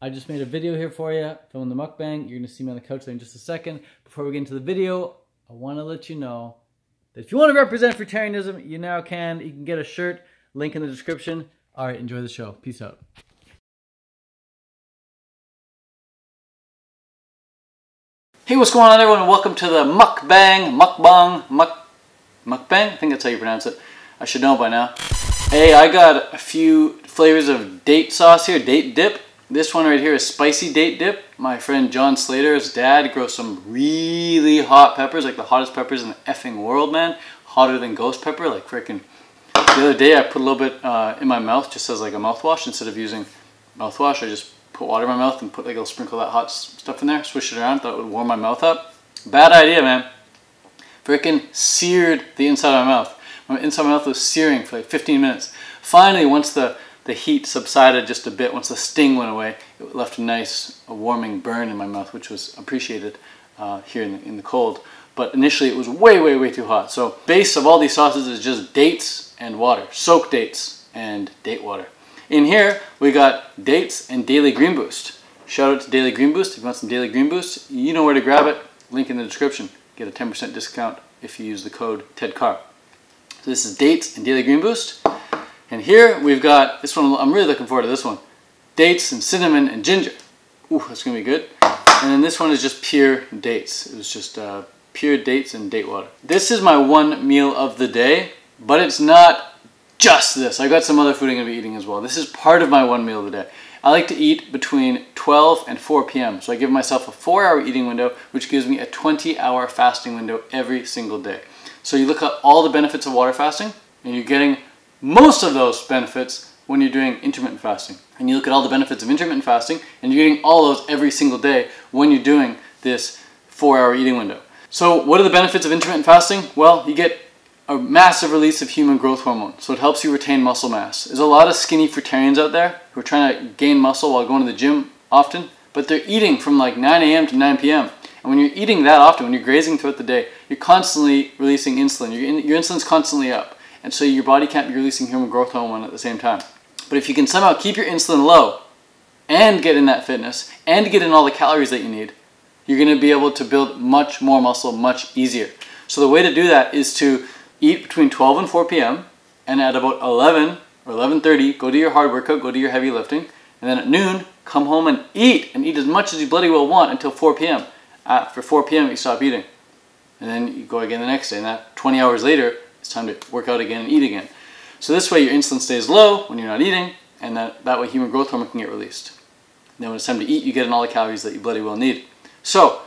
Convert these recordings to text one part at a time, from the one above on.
I just made a video here for you, filming the mukbang. You're gonna see me on the couch there in just a second. Before we get into the video, I wanna let you know that if you wanna represent Fruitarianism, you now can. You can get a shirt, link in the description. All right, enjoy the show. Peace out. Hey, what's going on everyone? Welcome to the mukbang, mukbang? I think that's how you pronounce it. I should know by now. Hey, I got a few flavors of date sauce here, date dip. This one right here is spicy date dip. My friend John Slater's dad grows some really hot peppers, like the hottest peppers in the effing world, man. Hotter than ghost pepper, like freaking. The other day I put a little bit in my mouth just as like a mouthwash. Instead of using mouthwash, I just put water in my mouth and put like a little sprinkle of that hot stuff in there, swish it around, thought it would warm my mouth up. Bad idea, man. Freaking seared the inside of my mouth. My inside of my mouth was searing for like 15 minutes. Finally, once the heat subsided just a bit, once the sting went away, it left a nice warming burn in my mouth, which was appreciated here in the cold. But initially it was way too hot. So base of all these sauces is just dates and water. Soaked dates and date water. In here, we got dates and Daily Green Boost. Shout out to Daily Green Boost. If you want some Daily Green Boost, you know where to grab it. Link in the description. Get a 10% discount if you use the code TEDCAR. So this is dates and Daily Green Boost. And here we've got, this one, I'm really looking forward to this one. Dates and cinnamon and ginger. Ooh, that's gonna be good. And then this one is just pure dates. It was just pure dates and date water. This is my one meal of the day, but it's not just this. I got some other food I'm gonna be eating as well. This is part of my one meal of the day. I like to eat between 12 and 4 p.m. So I give myself a 4-hour eating window, which gives me a 20-hour fasting window every single day. So you look at all the benefits of water fasting, and you're getting most of those benefits when you're doing intermittent fasting. And you look at all the benefits of intermittent fasting, and you're getting all those every single day when you're doing this 4-hour eating window. So what are the benefits of intermittent fasting? Well, you get a massive release of human growth hormone, so it helps you retain muscle mass. There's a lot of skinny fruitarians out there who are trying to gain muscle while going to the gym often, but they're eating from like 9 a.m. to 9 p.m. And when you're eating that often, when you're grazing throughout the day, you're constantly releasing insulin. Your insulin's constantly up. And so your body can't be releasing human growth hormone at the same time. But if you can somehow keep your insulin low and get in that fitness and get in all the calories that you need, you're going to be able to build much more muscle much easier. So the way to do that is to eat between 12 and 4 p.m. and at about 11 or 11:30, go do your hard workout, go do your heavy lifting, and then at noon, come home and eat as much as you bloody well want until 4 p.m. After 4 p.m. you stop eating. And then you go again the next day, and that 20 hours later, it's time to work out again and eat again. So this way your insulin stays low when you're not eating, and that way human growth hormone can get released. And then when it's time to eat, you get in all the calories that you bloody well need. So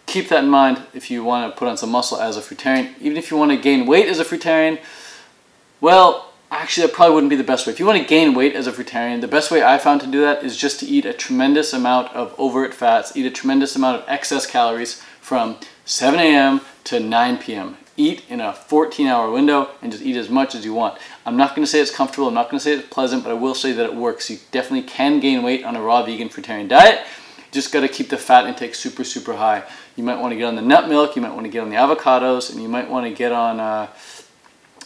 keep that in mind if you want to put on some muscle as a fruitarian. Even if you want to gain weight as a fruitarian, well, actually that probably wouldn't be the best way. If you want to gain weight as a fruitarian, the best way I found to do that is just to eat a tremendous amount of overt fats, eat a tremendous amount of excess calories from 7 a.m. to 9 p.m. Eat in a 14-hour window and just eat as much as you want. I'm not going to say it's comfortable, I'm not going to say it's pleasant, but I will say that it works. You definitely can gain weight on a raw vegan fruitarian diet. You just got to keep the fat intake super high. You might want to get on the nut milk, you might want to get on the avocados, and you might want to get on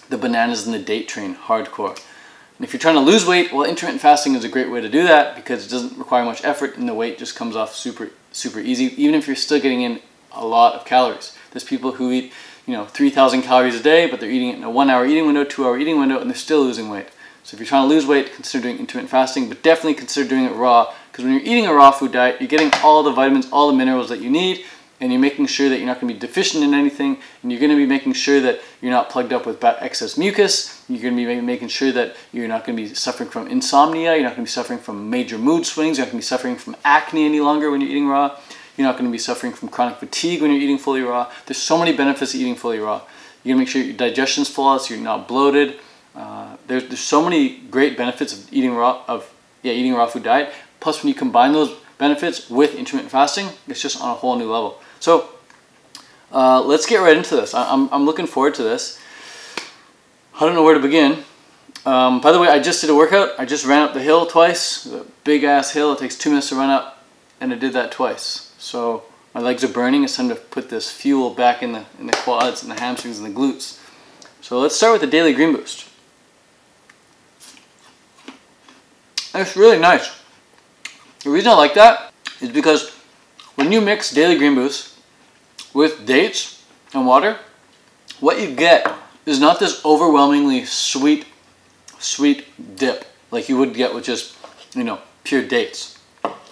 the bananas and the date train hardcore. And if you're trying to lose weight, well, intermittent fasting is a great way to do that because it doesn't require much effort and the weight just comes off super easy, even if you're still getting in a lot of calories. There's people who eat 3,000 calories a day, but they're eating it in a 1-hour eating window, 2-hour eating window, and they're still losing weight. So if you're trying to lose weight, consider doing intermittent fasting, but definitely consider doing it raw, because when you're eating a raw food diet, you're getting all the vitamins, all the minerals that you need, and you're making sure that you're not going to be deficient in anything, and you're going to be making sure that you're not plugged up with excess mucus, you're going to be making sure that you're not going to be suffering from insomnia, you're not going to be suffering from major mood swings, you're not going to be suffering from acne any longer when you're eating raw. You're not going to be suffering from chronic fatigue when you're eating fully raw. There's so many benefits to eating fully raw. You're going to make sure your digestion's flawless, you're not bloated. There's so many great benefits of eating a raw food diet. Plus, when you combine those benefits with intermittent fasting, it's just on a whole new level. So let's get right into this. I'm looking forward to this. I don't know where to begin. By the way, I just did a workout. I just ran up the hill twice. A big ass hill. It takes 2 minutes to run up, and I did that twice. So my legs are burning. It's time to put this fuel back in the quads and the hamstrings and the glutes. So let's start with the Daily Green Boost. It's really nice. The reason I like that is because when you mix Daily Green Boost with dates and water, what you get is not this overwhelmingly sweet dip like you would get with just, you know, pure dates.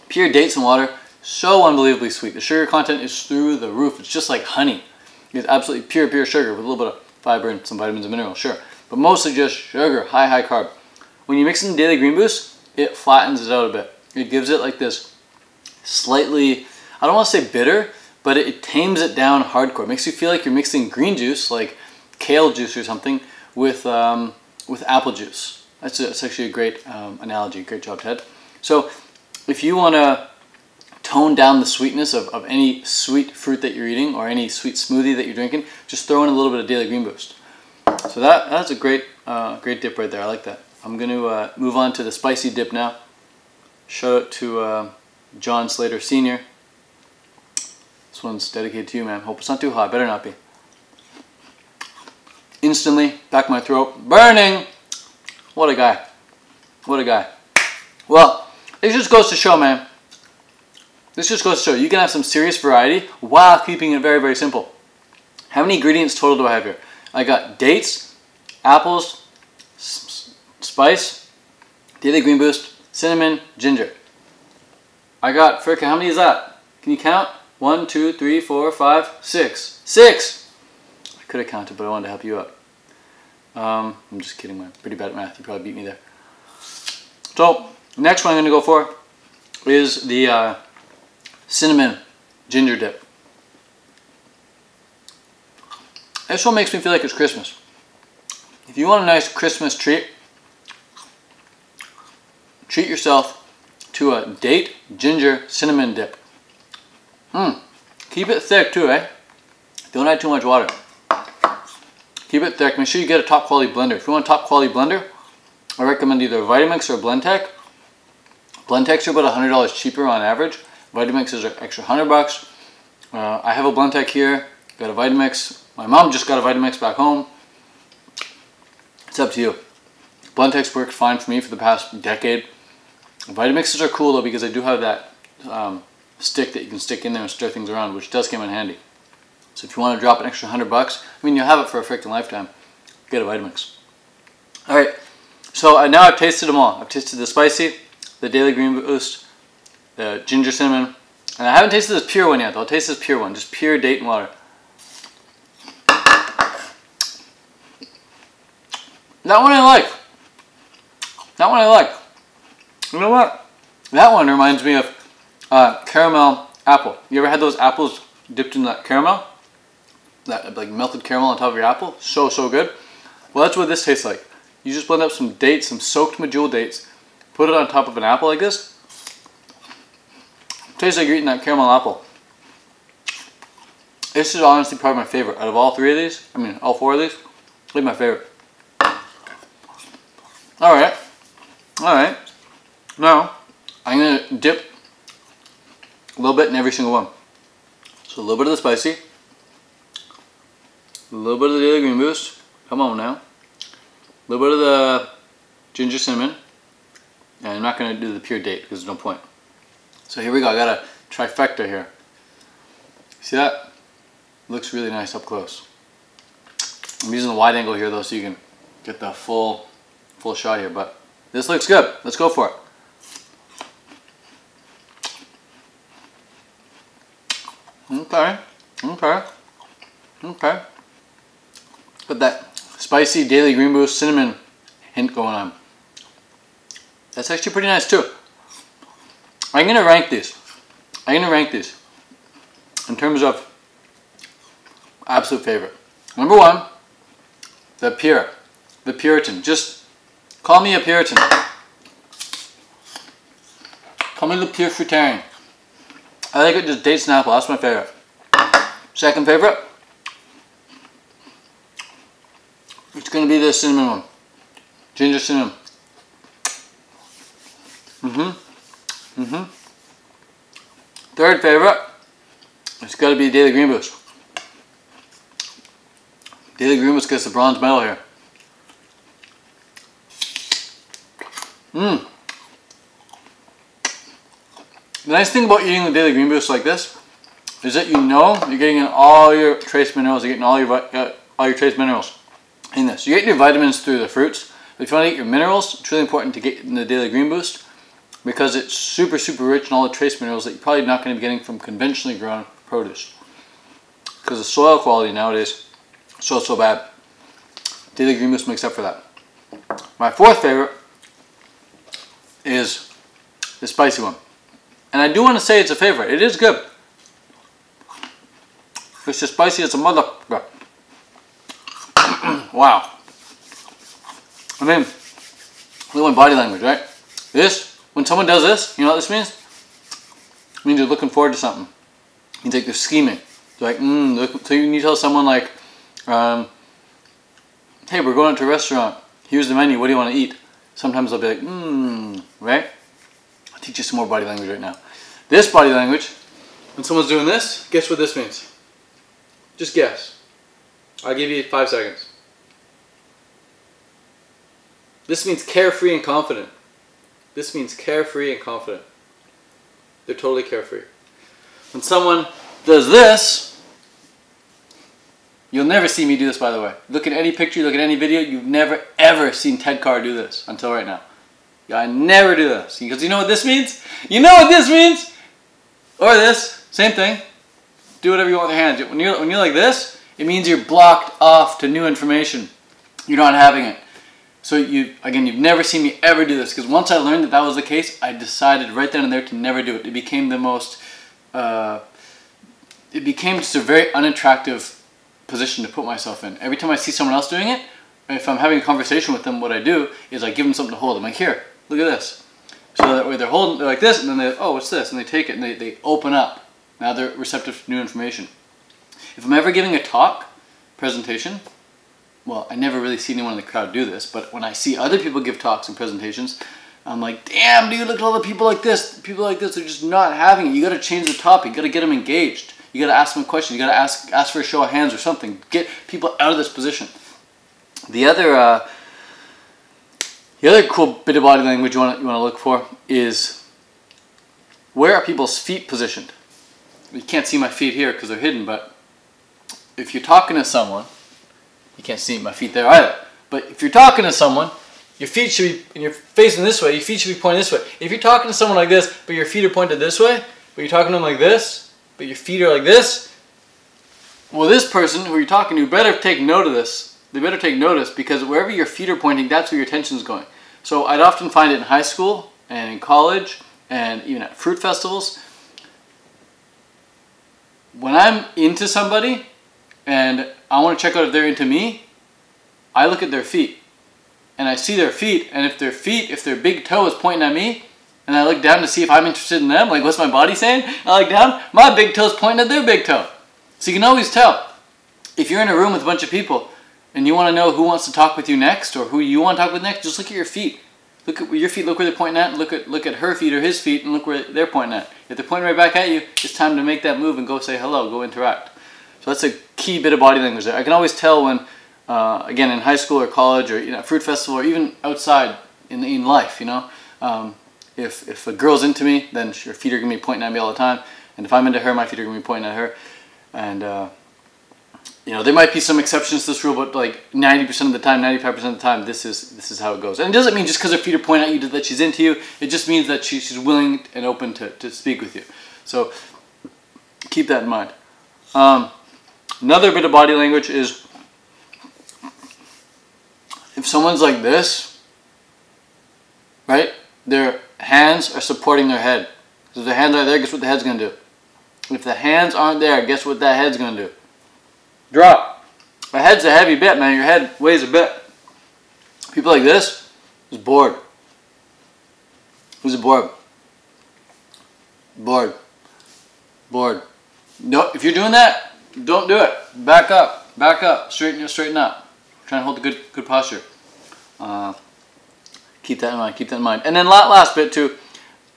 Pure dates and water, so unbelievably sweet. The sugar content is through the roof. It's just like honey. It's absolutely pure sugar with a little bit of fiber and some vitamins and minerals, sure. But mostly just sugar, high carb. When you mix in Daily Green Boost, it flattens it out a bit. It gives it like this slightly, I don't want to say bitter, but it tames it down hardcore. It makes you feel like you're mixing green juice, like kale juice or something, with apple juice. That's actually a great analogy. Great job, Ted. So if you want to tone down the sweetness of any sweet fruit that you're eating or any sweet smoothie that you're drinking, just throw in a little bit of Daily Green Boost. So that's a great dip right there. I like that. I'm going to move on to the spicy dip now. Shout out to John Slater Sr. This one's dedicated to you, man. Hope it's not too hot. Better not be. Instantly, back of my throat, burning. What a guy. What a guy. Well, it just goes to show, man. This just goes to show you can have some serious variety while keeping it very, very simple. How many ingredients total do I have here? I got dates, apples, spice, Daily Green Boost, cinnamon, ginger. I got, frickin', how many is that? Can you count? 1, 2, 3, 4, 5, 6. 6! I could have counted, but I wanted to help you out. I'm just kidding, man. Pretty bad at math. You probably beat me there. So, next one I'm going to go for is the cinnamon ginger dip. This one makes me feel like it's Christmas. If you want a nice Christmas treat, treat yourself to a date ginger cinnamon dip. Keep it thick too, eh? Don't add too much water. Keep it thick. Make sure you get a top quality blender. If you want a top quality blender, I recommend either Vitamix or Blendtec. Blendtecs are about $100 cheaper on average. Vitamix is an extra $100. I have a Blendtec here. Got a Vitamix. My mom just got a Vitamix back home. It's up to you. Blendtecs worked fine for me for the past decade. Vitamixes are cool though because I do have that stick that you can stick in there and stir things around, which does come in handy. So if you want to drop an extra $100, I mean, you'll have it for a freaking lifetime. Get a Vitamix. All right. So now I've tasted them all. I've tasted the spicy, the Daily Green Boost, the ginger cinnamon, and I haven't tasted this pure one yet. Though. I'll taste this pure one, just pure date and water. That one I like. That one I like. You know what? That one reminds me of caramel apple. You ever had those apples dipped in that caramel? That like melted caramel on top of your apple? So good. Well, that's what this tastes like. You just blend up some dates, some soaked medjool dates, put it on top of an apple like this. Tastes like you're eating that caramel apple. This is honestly probably my favorite. Out of all three of these, I mean all four of these, it's my favorite. Alright. Now, I'm going to dip a little bit in every single one. So a little bit of the spicy, a little bit of the Daily Green Boost, come on now, a little bit of the ginger cinnamon, and I'm not going to do the pure date because there's no point. So here we go, I got a trifecta here. See that? Looks really nice up close. I'm using the wide angle here though so you can get the full shot here, but this looks good. Let's go for it. Okay. Got that spicy Daily Green Boost cinnamon hint going on. That's actually pretty nice too. I'm gonna rank these. In terms of absolute favorite. Number one, the Puritan. Just call me a Puritan. Call me the pure Fruitarian. I like it just dates and apple. That's my favorite. Second favorite, it's going to be the cinnamon one. Ginger cinnamon. Third favorite, it's got to be Daily Green Boost. Daily Green Boost gets the bronze medal here. The nice thing about eating the Daily Green Boost like this is that you know you're getting in all your trace minerals, you're getting all your trace minerals in this. You're getting your vitamins through the fruits. But if you want to get your minerals, it's really important to get in the Daily Green Boost because it's super, super rich in all the trace minerals that you're probably not going to be getting from conventionally grown produce. Because the soil quality nowadays is so bad. Daily Green Boost makes up for that. My fourth favorite is the spicy one. And I do want to say it's a favorite. It is good. It's just spicy as a mother. Wow. I mean, look at my body language, right? This, when someone does this, you know what this means? It means you're looking forward to something. It means like they're scheming. They're like, so you tell someone like, hey, we're going out to a restaurant. Here's the menu. What do you want to eat? Sometimes they'll be like, right? I'll teach you some more body language right now. This body language, when someone's doing this, guess what this means? Just guess. I'll give you 5 seconds. This means carefree and confident. This means carefree and confident. They're totally carefree. When someone does this, you'll never see me do this, by the way. Look at any picture, look at any video, you've never ever seen Ted Carr do this until right now. Yeah, I never do this. Because you know what this means? You know what this means? Or this, same thing. Do whatever you want with your hands. When you're like this, it means you're blocked off to new information. You're not having it. So you've never seen me ever do this. Because once I learned that that was the case, I decided right then and there to never do it. It became the most, it became just a very unattractive position to put myself in. Every time I see someone else doing it, if I'm having a conversation with them, what I do is I give them something to hold. I'm like, here, look at this. So that way they're like this, and then they, oh, what's this? And they take it and they open up. Now they're receptive to new information. If I'm ever giving a talk, presentation, well, I never really see anyone in the crowd do this, but when I see other people give talks and presentations, I'm like, damn, dude, look at all the people like this. People like this are just not having it. You got to change the topic. You got to get them engaged. You got to ask them a question. You got to ask for a show of hands or something. Get people out of this position. The other cool bit of body language you want to look for is where are people's feet positioned? You can't see my feet here because they're hidden, but if you're talking to someone, you can't see my feet there either. But if you're talking to someone, your feet should be, and you're facing this way, your feet should be pointed this way. If you're talking to someone like this, but your feet are pointed this way, but you're talking to them like this, but your feet are like this, well, this person who you're talking to better take note of this. They better take notice because wherever your feet are pointing, that's where your attention is going. So I'd often find it in high school and in college and even at fruit festivals. When I'm into somebody and I want to check out if they're into me, I look at their feet and I see their feet, and if their big toe is pointing at me and I look down to see if I'm interested in them, like what's my body saying? I look down, my big toe's pointing at their big toe. So you can always tell. If you're in a room with a bunch of people and you want to know who wants to talk with you next or who you want to talk with next, just look at your feet. Look at your feet, look where they're pointing at, and look at her feet or his feet and look where they're pointing at. If they're pointing right back at you, it's time to make that move and go say hello, go interact. So that's a key bit of body language there. I can always tell when, again, in high school or college or fruit festival or even outside in life, if a girl's into me, then her feet are going to be pointing at me all the time. And if I'm into her, my feet are going to be pointing at her. And, there might be some exceptions to this rule, but like 90% of the time, 95% of the time, this is how it goes. And it doesn't mean just because her feet are pointing at you that she's into you. It just means that she's willing and open to speak with you. So keep that in mind. Another bit of body language is if someone's like this, right? Their hands are supporting their head. So if the hands aren't there, guess what the head's going to do? If the hands aren't there, guess what that head's going to do? Drop. My head's a heavy bit, man. Your head weighs a bit. People like this is bored. Who's bored? Bored. Bored. No, if you're doing that, don't do it. Back up. Back up. Straighten up. Try and hold the good posture. Keep that in mind. Keep that in mind. And then last bit too.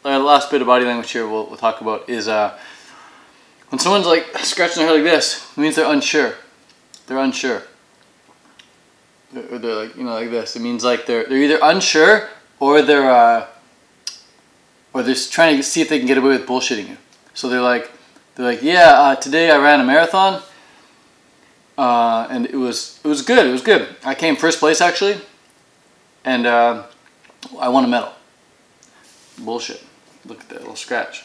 Last bit of body language here we'll talk about is when someone's like scratching their head like this, it means they're unsure. They're unsure. Or they're like, like this. It means like they're either unsure or they're or they're trying to see if they can get away with bullshitting you. So they're like, yeah, today I ran a marathon, and it was good. It was good. I came first place actually, and I won a medal. Bullshit. Look at that little scratch.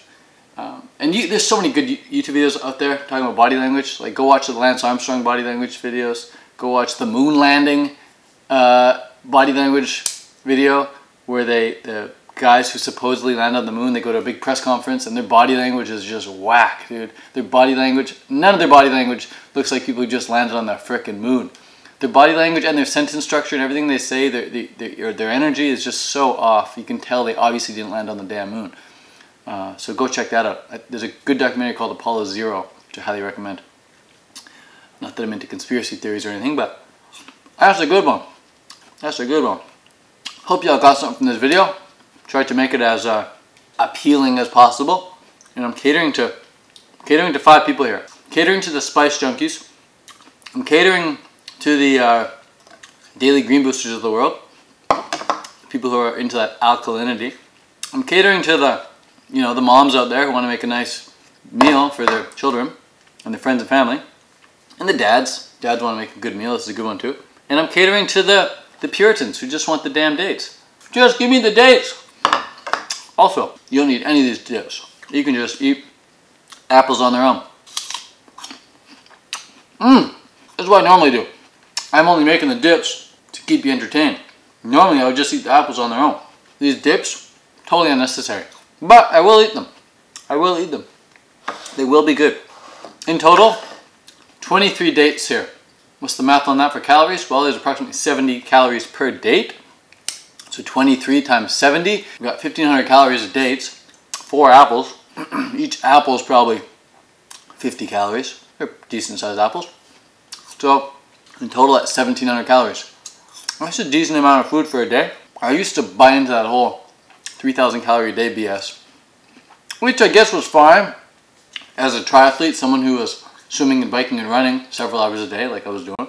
And there's so many good YouTube videos out there talking about body language. Like, go watch the Lance Armstrong body language videos. Go watch the moon landing body language video, where the guys who supposedly land on the moon, they go to a big press conference and their body language is just whack, dude. Their body language, none of their body language looks like people who just landed on the frickin' moon. Their body language and their sentence structure and everything they say, their energy is just so off. You can tell they obviously didn't land on the damn moon. So go check that out. There's a good documentary called Apollo 0, which I highly recommend. Not that I'm into conspiracy theories or anything, but that's a good one. That's a good one. Hope y'all got something from this video. Tried to make it as appealing as possible. And I'm catering to 5 people here. Catering to the spice junkies. I'm catering to the daily green boosters of the world. People who are into that alkalinity. I'm catering to the moms out there who want to make a nice meal for their children and their friends and family. And the dads. Dads want to make a good meal. This is a good one too. And I'm catering to the Puritans who just want the damn dates. Just give me the dates. Also, you don't need any of these dips. You can just eat apples on their own. That's what I normally do. I'm only making the dips to keep you entertained. Normally I would just eat the apples on their own. These dips, totally unnecessary. But I will eat them. I will eat them. They will be good. In total, 23 dates here. What's the math on that for calories? Well, there's approximately 70 calories per date. So 23 times 70, we've got 1,500 calories of dates, 4 apples. Each apple is probably 50 calories. They're decent sized apples. So in total, that's 1,700 calories. That's a decent amount of food for a day. I used to buy into that whole 3,000 calorie a day BS, which I guess was fine as a triathlete, someone who was swimming and biking and running several hours a day like I was doing.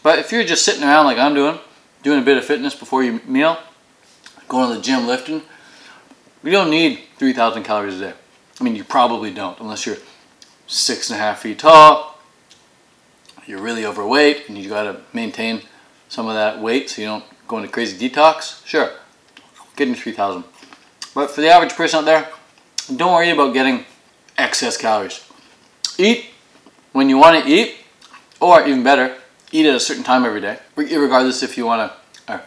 But if you're just sitting around like I'm doing a bit of fitness before your meal, going to the gym, lifting, you don't need 3,000 calories a day. I mean, you probably don't, unless you're 6.5 feet tall, you're really overweight, and you got to maintain some of that weight so you don't go into crazy detox. Sure, getting 3,000. But for the average person out there, don't worry about getting excess calories. Eat when you want to eat, or even better, eat at a certain time every day, regardless if you want to.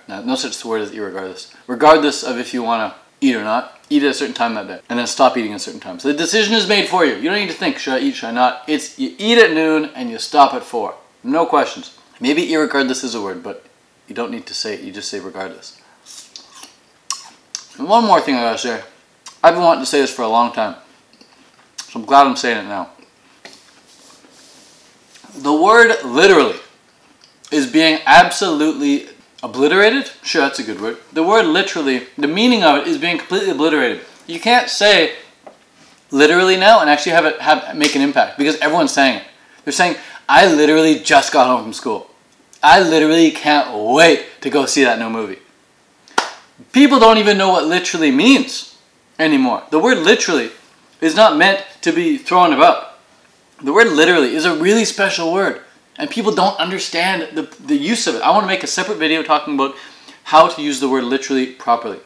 No such word as irregardless. Regardless of if you want to eat or not, eat at a certain time that day. And then stop eating at a certain time. So the decision is made for you. You don't need to think, should I eat, should I not? It's you eat at noon and you stop at 4. No questions. Maybe irregardless is a word, but you don't need to say it. You just say regardless. And one more thing I gotta say. I've been wanting to say this for a long time. So I'm glad I'm saying it now. The word literally is being absolutely obliterated? Sure, that's a good word. The word literally, the meaning of it is being completely obliterated. You can't say literally now and actually have it make an impact because everyone's saying it. They're saying, I literally just got home from school. I literally can't wait to go see that new movie. People don't even know what literally means anymore. The word literally is not meant to be thrown about. The word literally is a really special word. And people don't understand the use of it. I want to make a separate video talking about how to use the word literally properly.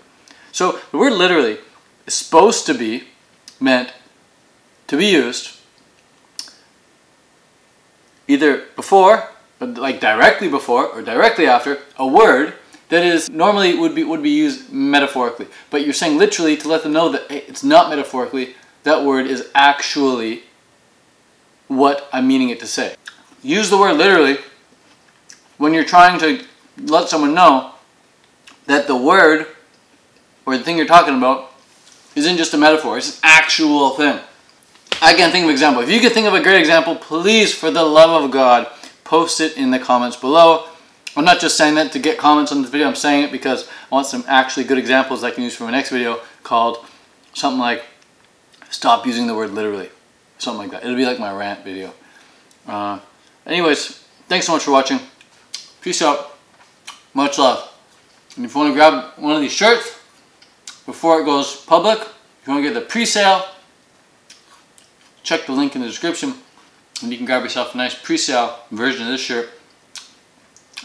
So the word literally is supposed to be meant to be used either before, like directly before or directly after a word that is normally would be used metaphorically. But you're saying literally to let them know that hey, it's not metaphorically. That word is actually what I'm meaning it to say. Use the word literally when you're trying to let someone know that the word or the thing you're talking about isn't just a metaphor, it's an actual thing. I can't think of an example. If you can think of a great example, please, for the love of God, post it in the comments below. I'm not just saying that to get comments on this video, I'm saying it because I want some actually good examples I can use for my next video called something like, stop using the word literally. Something like that. It'll be like my rant video. Anyways, thanks so much for watching. Peace out. Much love. And if you want to grab one of these shirts before it goes public, If you want to get the pre-sale, check the link in the description and you can grab yourself a nice pre-sale version of this shirt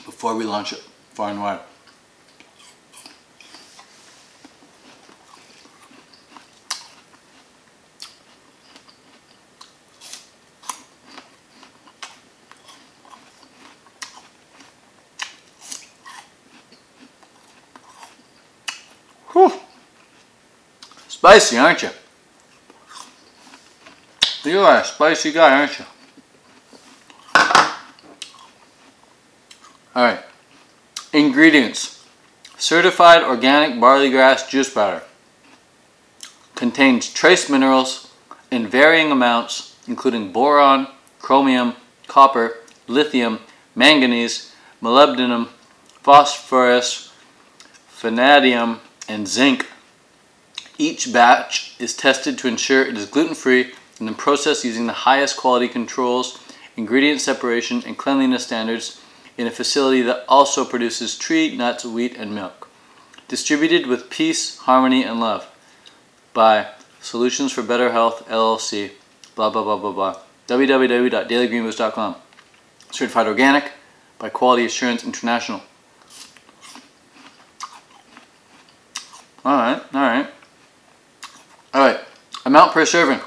before we launch it far and wide. Whew. Spicy, aren't you? You are a spicy guy, aren't you? Alright. Ingredients. Certified organic barley grass juice powder. Contains trace minerals in varying amounts, including boron, chromium, copper, lithium, manganese, molybdenum, phosphorus, vanadium, and zinc. Each batch is tested to ensure it is gluten-free and then processed using the highest quality controls, ingredient separation, and cleanliness standards in a facility that also produces tree nuts, wheat, and milk. Distributed with peace, harmony, and love by Solutions for Better Health, LLC, blah, blah, blah, blah, blah. www.dailygreenboost.com. Certified organic by Quality Assurance International. Alright. Amount per serving.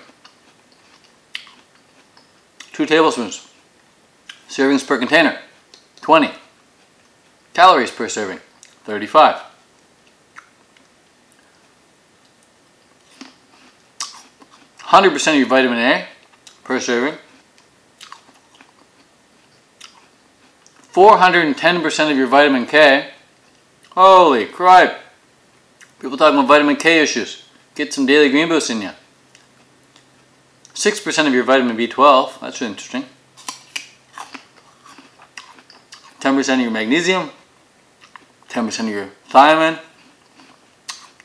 2 tablespoons. Servings per container, 20. Calories per serving, 35. % of your vitamin A per serving. 410% of your vitamin K. Holy crap. People talking about vitamin K issues. Get some Daily Green Boost in you. 6% of your vitamin B12. That's interesting. 10% of your magnesium. 10% of your thiamine.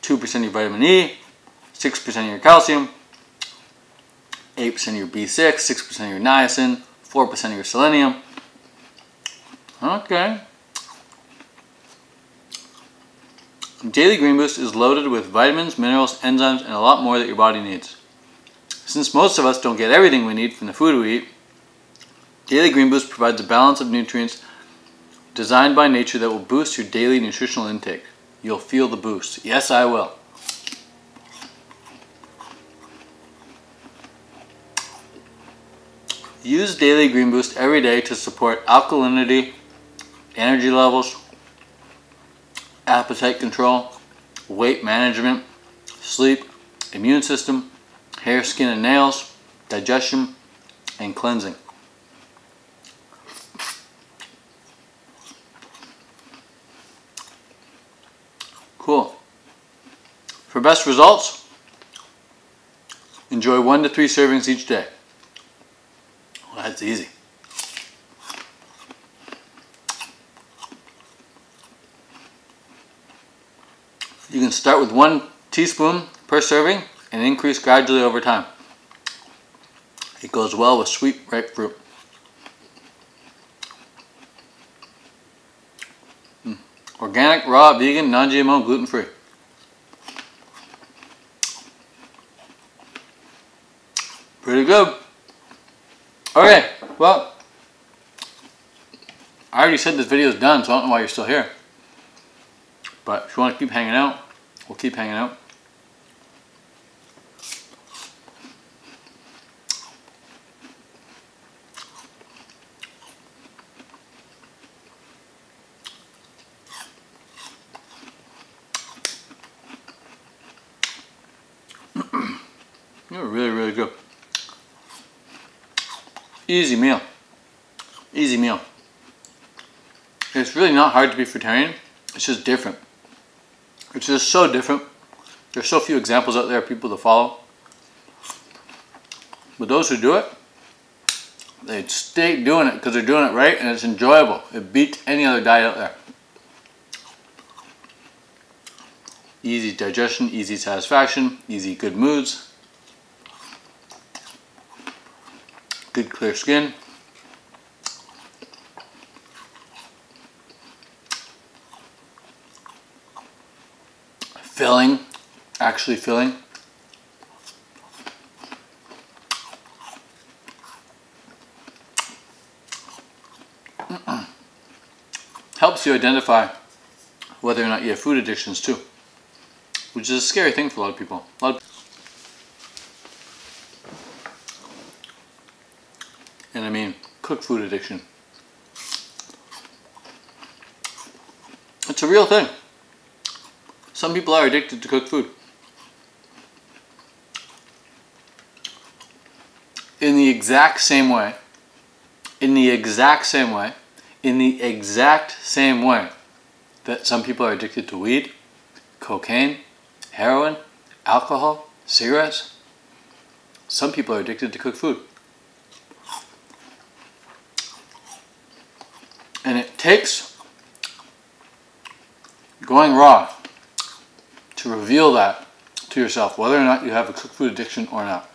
2% of your vitamin E. 6% of your calcium. 8% of your B6. 6% of your niacin. 4% of your selenium. Okay. Daily Green Boost is loaded with vitamins, minerals, enzymes, and a lot more that your body needs. Since most of us don't get everything we need from the food we eat, Daily Green Boost provides a balance of nutrients designed by nature that will boost your daily nutritional intake. You'll feel the boost. Yes, I will. Use Daily Green Boost every day to support alkalinity, energy levels, appetite control, weight management, sleep, immune system, hair, skin, and nails, digestion, and cleansing. Cool. For best results, enjoy 1 to 3 servings each day. Well, that's easy. You can start with 1 teaspoon per serving and increase gradually over time. It goes well with sweet, ripe fruit. Organic, raw, vegan, non-GMO, gluten-free. Pretty good. Okay, well, I already said this video is done, so I don't know why you're still here. But if you want to keep hanging out, we'll keep hanging out. You're really, really good. Easy meal. Easy meal. It's really not hard to be fruitarian. It's just different. It's just so different. There's so few examples out there of people to follow. But those who do it, they stay doing it because they're doing it right and it's enjoyable. It beats any other diet out there. Easy digestion, easy satisfaction, easy good moods. Good clear skin. Filling, actually filling. helps you identify whether or not you have food addictions too, which is a scary thing for a lot of people. And I mean, cooked food addiction. It's a real thing. Some people are addicted to cooked food. In the exact same way, that some people are addicted to weed, cocaine, heroin, alcohol, cigarettes, some people are addicted to cooked food. And it takes going raw to reveal that to yourself, whether or not you have a cooked food addiction or not.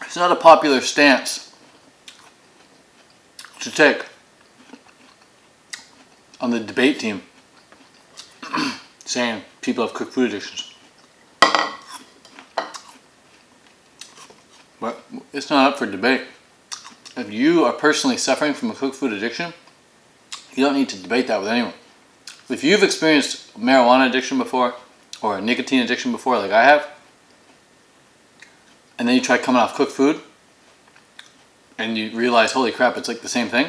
It's not a popular stance to take on the debate team saying people have cooked food addictions. But it's not up for debate. If you are personally suffering from a cooked food addiction, you don't need to debate that with anyone. If you've experienced marijuana addiction before, or a nicotine addiction before, like I have, and then you try coming off cooked food, and you realize, holy crap, it's like the same thing,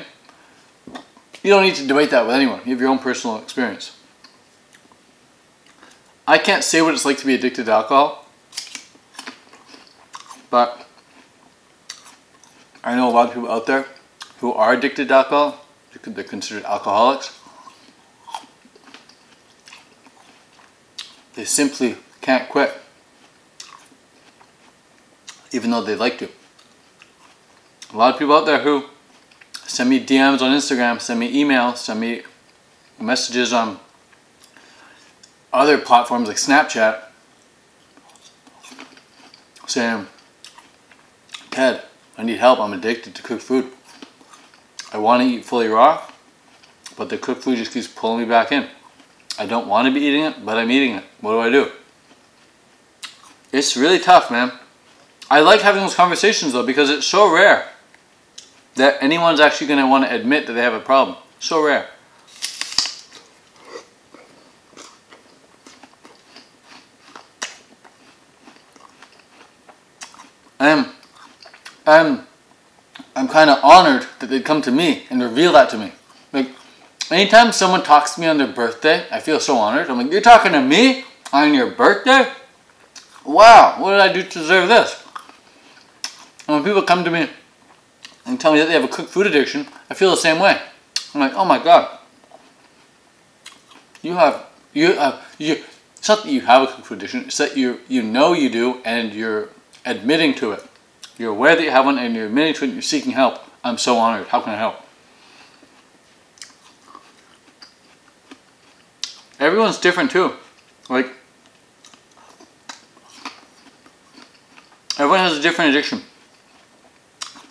you don't need to debate that with anyone. You have your own personal experience. I can't say what it's like to be addicted to alcohol, but I know a lot of people out there who are addicted to alcohol. They're considered alcoholics. They simply can't quit, even though they'd like to. A lot of people out there who send me DMs on Instagram, send me emails, send me messages on other platforms like Snapchat saying, Ted, I need help, I'm addicted to cooked food. I want to eat fully raw, but the cooked food just keeps pulling me back in. I don't want to be eating it, but I'm eating it. What do I do? It's really tough, man. I like having those conversations though, because it's so rare that anyone's actually going to want to admit that they have a problem. So rare. I'm kind of honored that they'd come to me and reveal that to me. Like, anytime someone talks to me on their birthday, I feel so honored. I'm like, you're talking to me on your birthday? Wow, what did I do to deserve this? And when people come to me and tell me that they have a cooked food addiction, I feel the same way. I'm like, oh my God. It's not that you have a cooked food addiction, it's that you know you do and you're admitting to it. You're aware that you have one and you're admitting to it and you're seeking help. I'm so honored. How can I help? Everyone's different too. Like, everyone has a different addiction.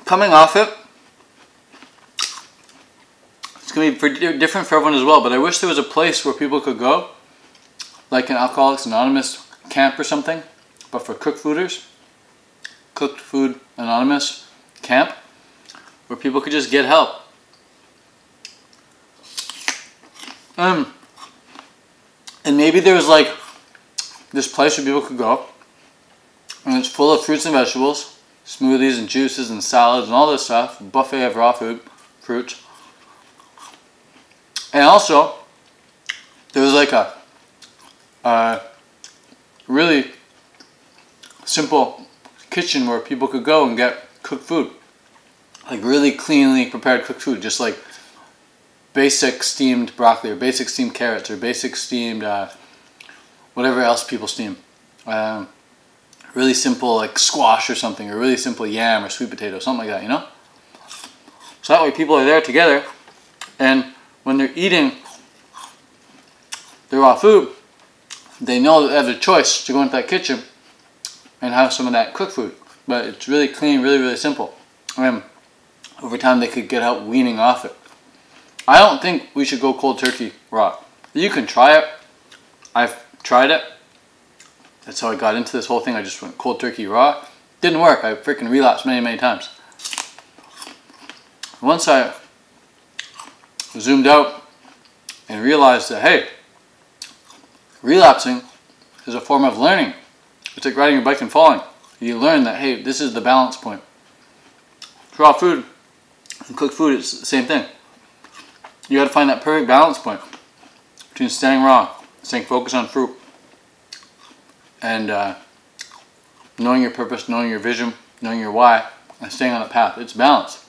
Coming off it, it's going to be different for everyone as well, but I wish there was a place where people could go, like an Alcoholics Anonymous camp or something, but for cooked fooders. Cooked Food Anonymous camp, where people could just get help. And maybe there's like this place where people could go, and it's full of fruits and vegetables, smoothies and juices and salads and all this stuff, buffet of raw food, fruits. And also, there's like a really simple kitchen where people could go and get cooked food. Like really cleanly prepared cooked food, just like basic steamed broccoli or basic steamed carrots or basic steamed whatever else people steam. Really simple like squash or something, or really simple yam or sweet potato, something like that, you know? So that way people are there together, and when they're eating their raw food, they know that they have a choice to go into that kitchen and have some of that cooked food. But it's really clean, really, really simple. And over time they could get help weaning off it. I don't think we should go cold turkey raw. You can try it. I've tried it. That's how I got into this whole thing. I just went cold turkey raw. Didn't work. I freaking relapsed many, many times. Once I zoomed out and realized that, hey, relapsing is a form of learning. It's like riding your bike and falling. You learn that, hey, this is the balance point. Raw food and cooked food is the same thing. You got to find that perfect balance point between staying raw, staying focused on fruit, and knowing your purpose, knowing your vision, knowing your why, and staying on the path. It's balance.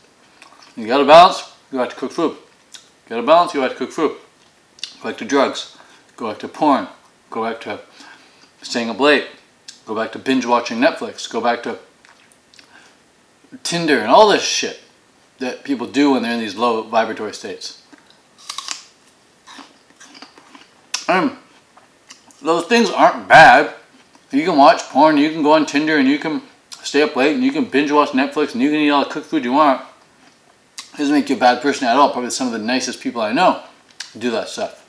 You got to balance, you have to cook food. You got to balance, you have to cook food. Go back to drugs. Go back to porn. Go back to staying up late. Go back to binge watching Netflix. Go back to Tinder and all this shit that people do when they're in these low vibratory states. Those things aren't bad. You can watch porn, you can go on Tinder, and you can stay up late, and you can binge watch Netflix, and you can eat all the cooked food you want. It doesn't make you a bad person at all. Probably some of the nicest people I know do that stuff.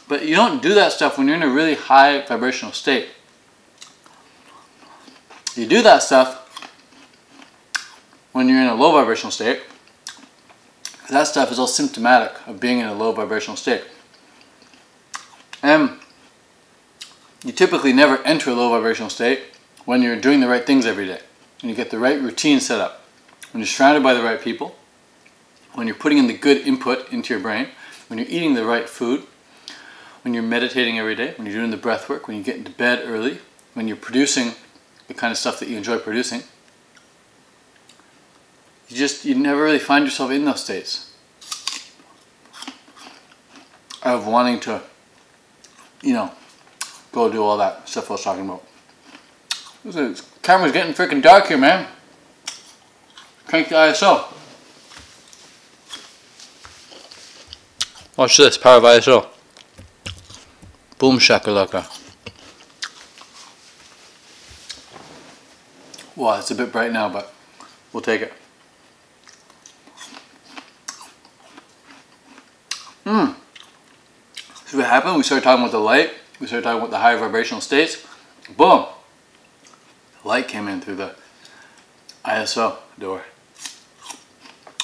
But you don't do that stuff when you're in a really high vibrational state. You do that stuff when you're in a low vibrational state. That stuff is all symptomatic of being in a low vibrational state. And you typically never enter a low vibrational state when you're doing the right things every day. When you get the right routine set up. When you're surrounded by the right people. When you're putting in the good input into your brain. When you're eating the right food. When you're meditating every day. When you're doing the breath work. When you get into bed early. When you're producing the kind of stuff that you enjoy producing. You never really find yourself in those states of wanting to, go do all that stuff I was talking about. This camera's getting freaking dark here, man. Crank the ISO. Watch this, power of ISO. Boom shakalaka. Wow, it's a bit bright now, but we'll take it. See what happened? We started talking about the light. We started talking about the higher vibrational states. Boom! The light came in through the ISO door.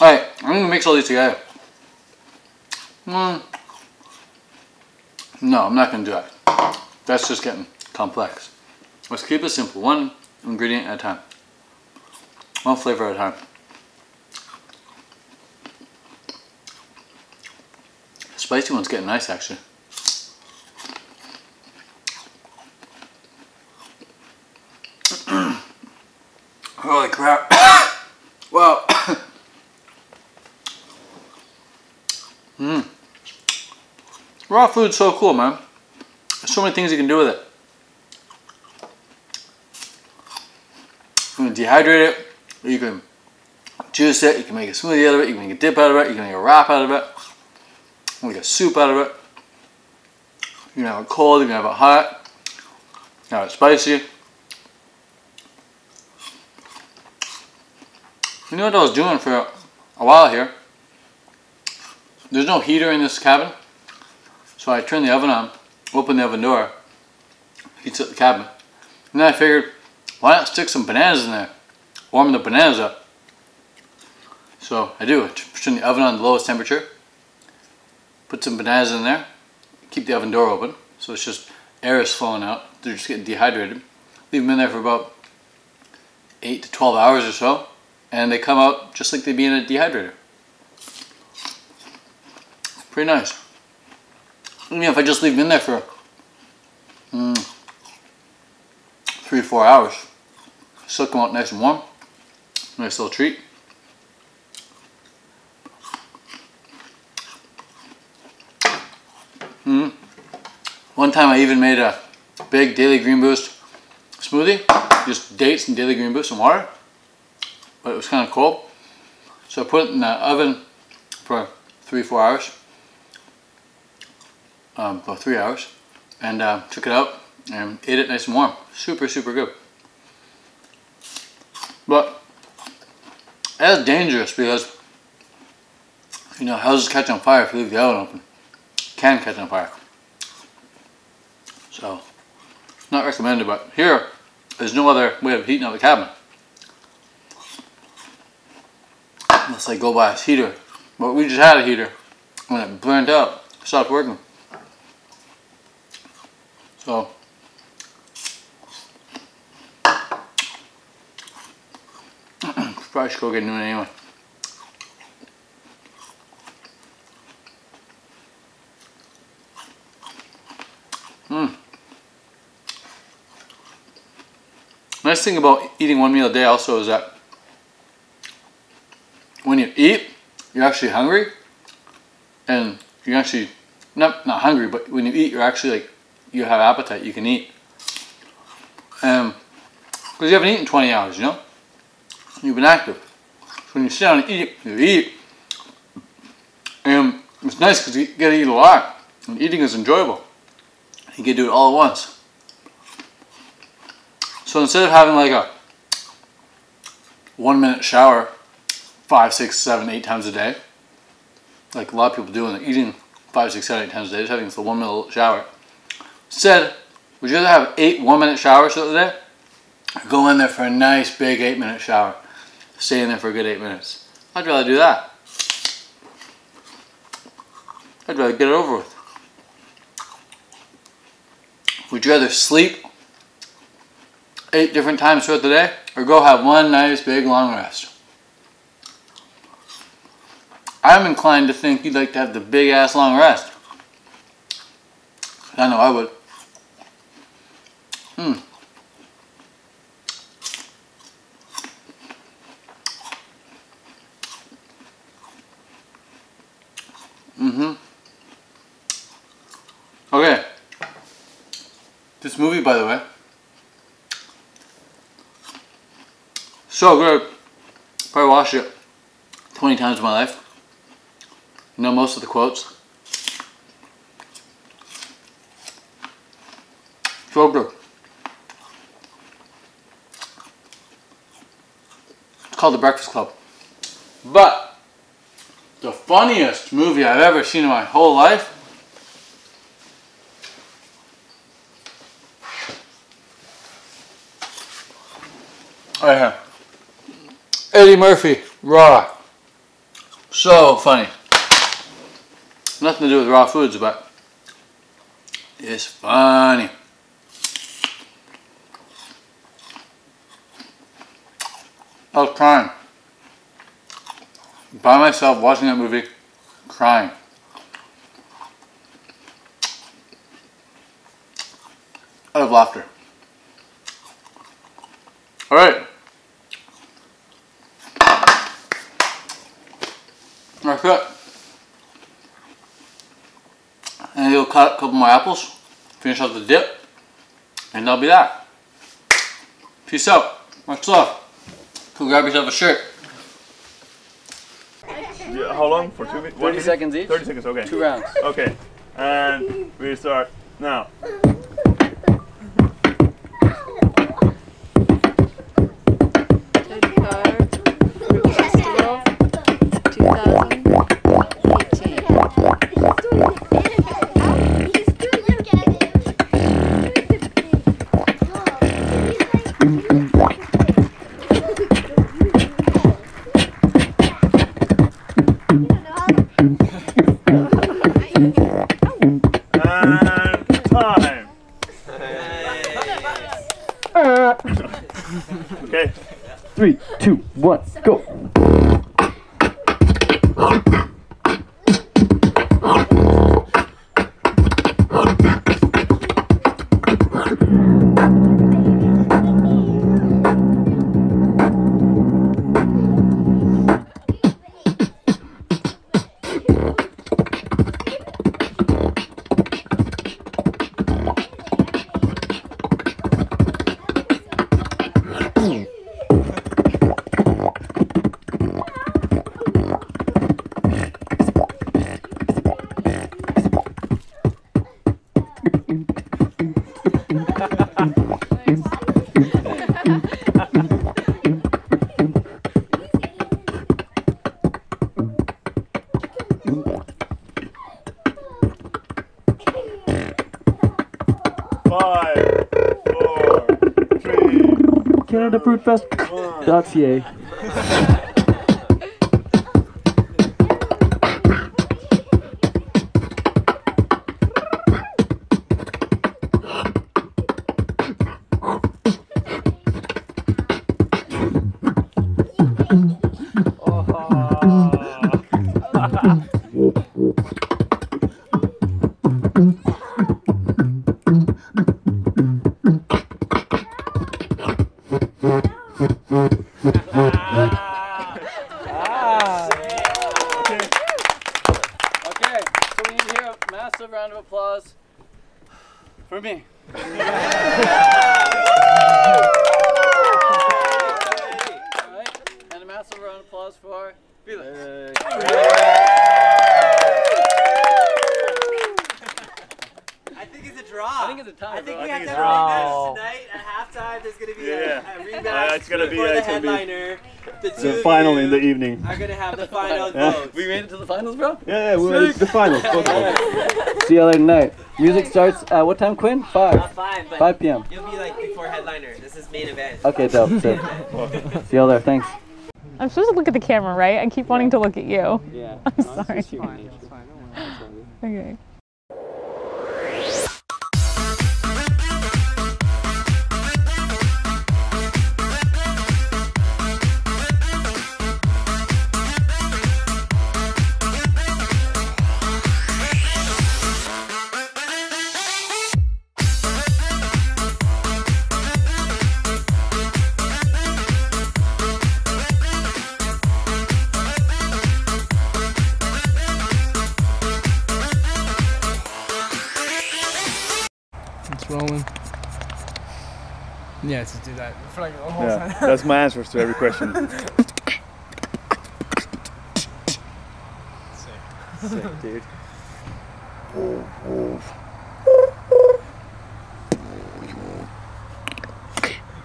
Alright, I'm going to mix all these together. No, I'm not going to do that. That's just getting complex. Let's keep it simple. One ingredient at a time. One flavor at a time. The spicy one's getting nice, actually. Holy crap. Wow. Raw food's so cool, man. There's so many things you can do with it. You can dehydrate it, you can juice it, you can make a smoothie out of it, you can make a dip out of it, you can make a wrap out of it, you can make a soup out of it. You can have it cold, you can have it hot, you can have it spicy. You know what I was doing for a while here? There's no heater in this cabin, so I turned the oven on, opened the oven door, heats up the cabin, and then I figured, why not stick some bananas in there? Warm the bananas up. So I do. I turn the oven on the lowest temperature. Put some bananas in there. Keep the oven door open. So it's just air is flowing out. They're just getting dehydrated. Leave them in there for about 8 to 12 hours or so. And they come out just like they'd be in a dehydrator. Pretty nice. Even if I just leave them in there for 3 or 4 hours. Still come out nice and warm. Nice little treat. One time I even made a big Daily Green Boost smoothie. Just dates and Daily Green Boost and water. But it was kind of cold. So I put it in the oven for 3 or 4 hours. About 3 hours. And took it out and ate it nice and warm. Super, super good. But that's dangerous because You know, houses catch on fire if you leave the oven open. Can catch on fire. So, not recommended, but here, there's no other way of heating up the cabin. Unless I go buy a heater. But we just had a heater. When it burned out, it stopped working. So, probably should go get a new one anyway. Nice thing about eating one meal a day also is that when you eat, you're actually hungry, and you're actually not hungry, but when you eat, you're actually like, you have appetite, you can eat. Because you haven't eaten 20 hours, you know? You've been active. So when you sit down and eat, you eat. And it's nice because you get to eat a lot. And eating is enjoyable. You can do it all at once. So instead of having like a 1 minute shower 5, 6, 7, 8 times a day, like a lot of people do when they're eating 5, 6, 7, 8 times a day, just having the 1 minute shower. Instead, would you rather have 8 1-minute showers throughout the day? Or go in there for a nice big 8-minute shower. Stay in there for a good 8 minutes. I'd rather do that. I'd rather get it over with. Would you rather sleep 8 different times throughout the day, or go have one nice big long rest? I'm inclined to think you'd like to have the big ass long rest. I know I would. Okay. This movie, by the way, so good. Probably watched it 20 times in my life. Know most of the quotes. So good. It's called The Breakfast Club. But the funniest movie I've ever seen in my whole life right here. Eddie Murphy, Raw. So funny. Nothing to do with raw foods, but it's funny. I was crying. By myself watching that movie, crying. Out of laughter. Alright. That's it. And you'll cut a couple more apples, finish off the dip, and that'll be that. Peace out. Much love. Go grab yourself a shirt. Yeah, how long? For 2 minutes? 30 seconds each? 30 seconds, okay. 2 rounds. Okay. And we start now. Okay. 3, 2, 1, go. canadafruitfest.ca. Okay, so we need to hear a massive round of applause for me. Alright, and a massive round of applause for Felix. I think it's a draw. I think it's a tie. I think bro. we have to it's have a draw. rematch tonight at halftime. There's going to be a rematch it's gonna be for the it's gonna be headliner. The the two final of in you the evening. are going to have the final Yeah. votes. We made it to the finals, bro? Yeah, we made it to the finals. See you later tonight. Music starts at what time, Quinn? 5. 5, but 5 p.m. you'll be like before headliner. This is main event. Okay, dope. Sick. See y'all there. Thanks. I'm supposed to look at the camera, right? I keep wanting to look at you. Yeah. I'm sorry. Okay. It's rolling. Yeah, to do that for like the whole time. That's my answers to every question. Sick, dude.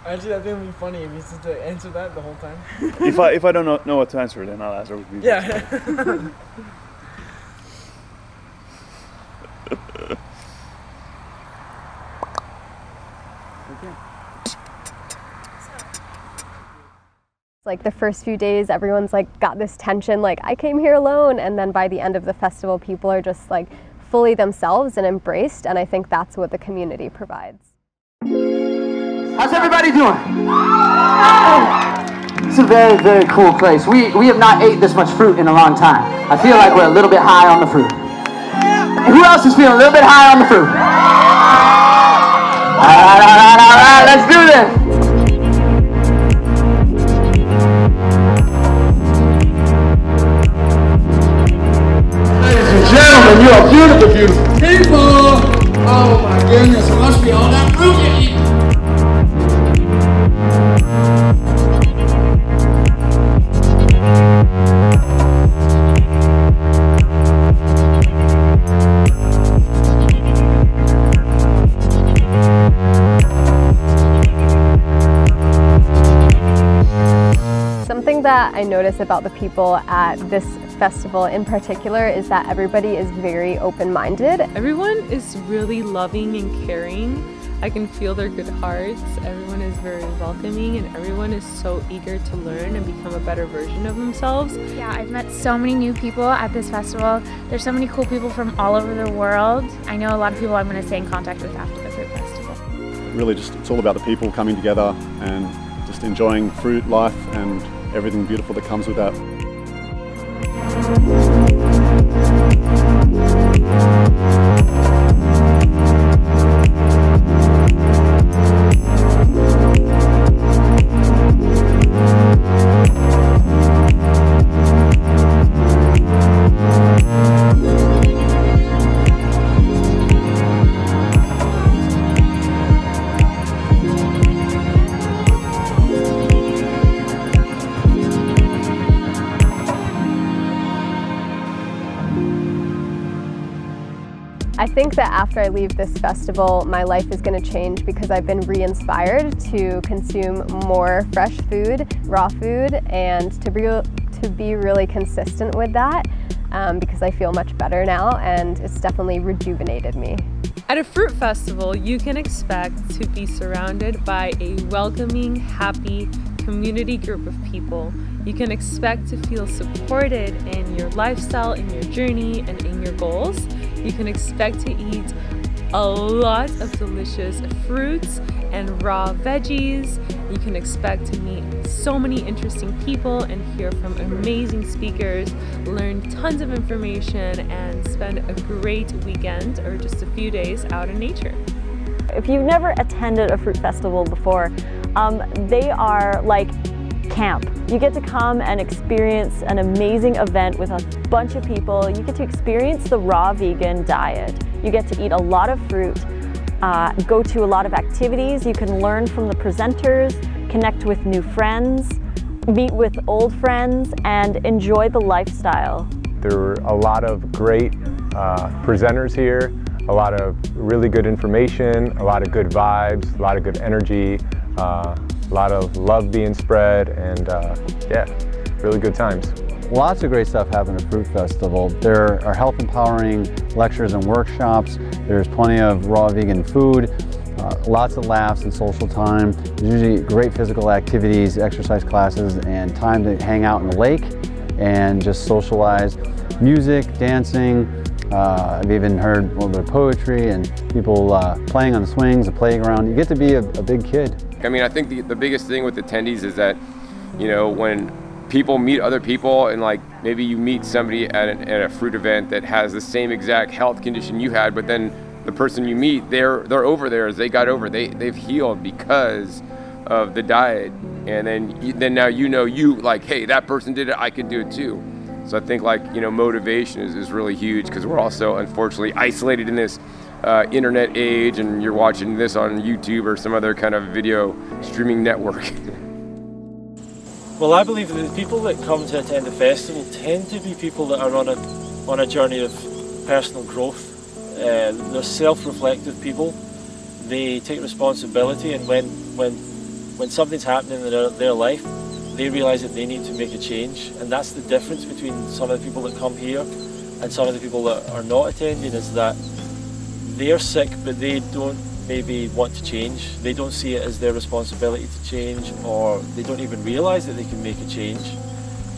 Actually, I think it would be funny if you used to answer that the whole time. If I don't know what to answer, then I'll answer. Yeah. Like the first few days, everyone's like got this tension, like I came here alone, and then by the end of the festival, people are just like fully themselves and embraced, and I think that's what the community provides. How's everybody doing? It's a very, very cool place. We have not ate this much fruit in a long time. I feel like we're a little bit high on the fruit. And who else is feeling a little bit high on the fruit? All right, let's do this. Gentlemen, you are beautiful, beautiful people! Oh my goodness, it must be all that fruit you eat! Something that I notice about the people at this festival in particular is that everybody is very open-minded. Everyone is really loving and caring. I can feel their good hearts. Everyone is very welcoming and everyone is so eager to learn and become a better version of themselves. Yeah, I've met so many new people at this festival. There's so many cool people from all over the world. I know a lot of people I'm going to stay in contact with after the fruit festival. Really just, it's all about the people coming together and just enjoying fruit, life and everything beautiful that comes with that. I think that after I leave this festival, my life is going to change because I've been re-inspired to consume more fresh food, raw food, and to be really consistent with that because I feel much better now and it's definitely rejuvenated me. At a fruit festival, you can expect to be surrounded by a welcoming, happy community group of people. You can expect to feel supported in your lifestyle, in your journey, and in your goals. You can expect to eat a lot of delicious fruits and raw veggies. You can expect to meet so many interesting people and hear from amazing speakers, learn tons of information, and spend a great weekend or just a few days out in nature. If you've never attended a fruit festival before, they are like camp. You get to come and experience an amazing event with a bunch of people. You get to experience the raw vegan diet. You get to eat a lot of fruit, go to a lot of activities. You can learn from the presenters, connect with new friends, meet with old friends, and enjoy the lifestyle. There were a lot of great presenters here, a lot of really good information, a lot of good vibes, a lot of good energy, a lot of love being spread, and yeah, really good times. Lots of great stuff happened at Fruit Festival. There are health empowering lectures and workshops. There's plenty of raw vegan food, lots of laughs and social time. There's usually great physical activities, exercise classes, and time to hang out in the lake and just socialize. Music, dancing, I've even heard a little bit of poetry and people playing on the swings, the playground. You get to be a big kid. I mean, I think the biggest thing with attendees is that, you know, when people meet other people and like maybe you meet somebody at a fruit event that has the same exact health condition you had, but then the person you meet, they're over there as they got over. They've healed because of the diet, and then now you know like, hey, that person did it, I could do it too. So I think, like, you know, motivation is really huge, because we're also unfortunately isolated in this internet age, and you're watching this on YouTube or some other kind of video streaming network. Well, I believe that the people that come to attend the festival tend to be people that are on a journey of personal growth. They're self-reflective people. They take responsibility, and when something's happening in their life, they realise that they need to make a change. And that's the difference between some of the people that come here and some of the people that are not attending, is that they're sick, but they don't maybe want to change. They don't see it as their responsibility to change, or they don't even realise that they can make a change.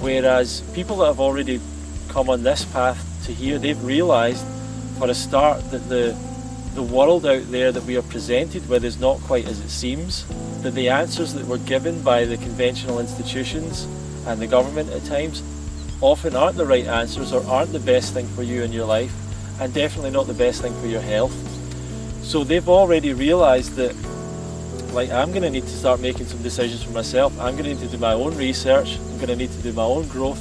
Whereas people that have already come on this path to here, they've realised for a start that the world out there that we are presented with is not quite as it seems, that the answers that we're given by the conventional institutions and the government at times often aren't the right answers, or aren't the best thing for you in your life, and definitely not the best thing for your health. So they've already realised that, like, I'm going to need to start making some decisions for myself. I'm going to need to do my own research. I'm going to need to do my own growth.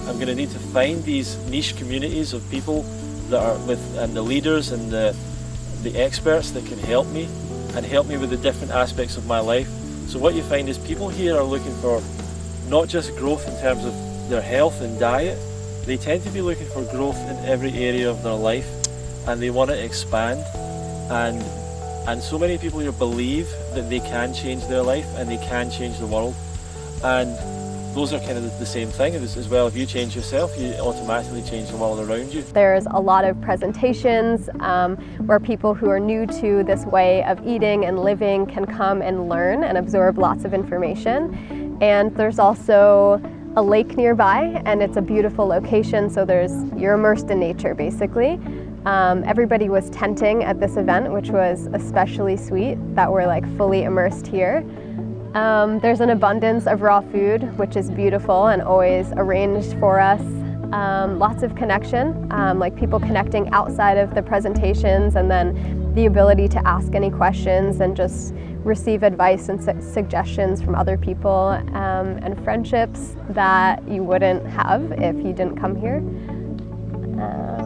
I'm going to need to find these niche communities of people that are and the leaders and the experts that can help me with the different aspects of my life. So what you find is people here are looking for not just growth in terms of their health and diet. They tend to be looking for growth in every area of their life, and they want to expand. And so many people here believe that they can change their life and they can change the world. And those are kind of the same thing as well. If you change yourself, you automatically change the world around you. There's a lot of presentations where people who are new to this way of eating and living can come and learn and absorb lots of information. And there's also a lake nearby, and it's a beautiful location, so you're immersed in nature basically. Everybody was tenting at this event, which was especially sweet that we're like fully immersed here. There's an abundance of raw food, which is beautiful and always arranged for us. Lots of connection, like people connecting outside of the presentations, and then the ability to ask any questions and just receive advice and suggestions from other people, and friendships that you wouldn't have if you didn't come here. Yeah,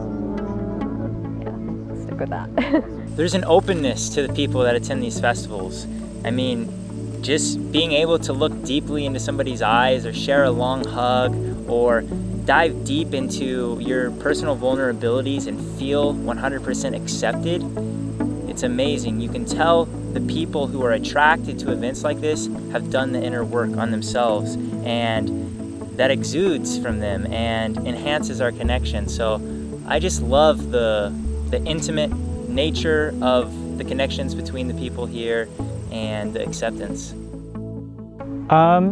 stick with that. There's an openness to the people that attend these festivals. I mean, just being able to look deeply into somebody's eyes, or share a long hug, or dive deep into your personal vulnerabilities and feel 100% accepted, it's amazing. You can tell the people who are attracted to events like this have done the inner work on themselves, and that exudes from them and enhances our connection. So I just love the intimate nature of the connections between the people here and the acceptance.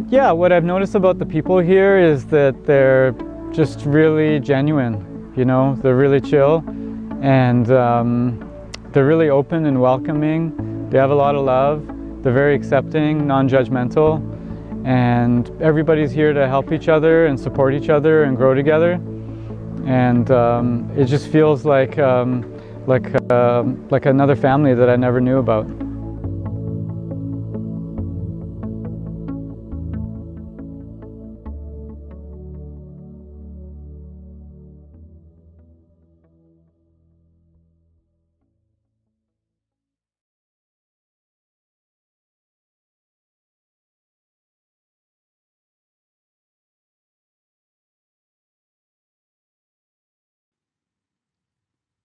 Yeah, what I've noticed about the people here is that they're just really genuine, you know, they're really chill, and they're really open and welcoming. They have a lot of love, they're very accepting, non-judgmental, and everybody's here to help each other and support each other and grow together. And it just feels like another family that I never knew about.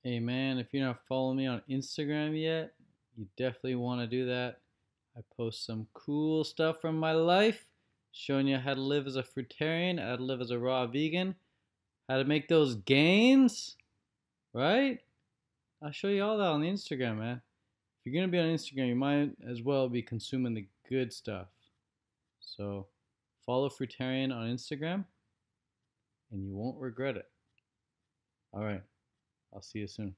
Hey man, if you're not following me on Instagram yet, you definitely want to do that. I post some cool stuff from my life, showing you how to live as a fruitarian, how to live as a raw vegan, how to make those gains, right? I'll show you all that on Instagram, man. If you're going to be on Instagram, you might as well be consuming the good stuff. So follow Fruitarian on Instagram, and you won't regret it. All right, I'll see you soon.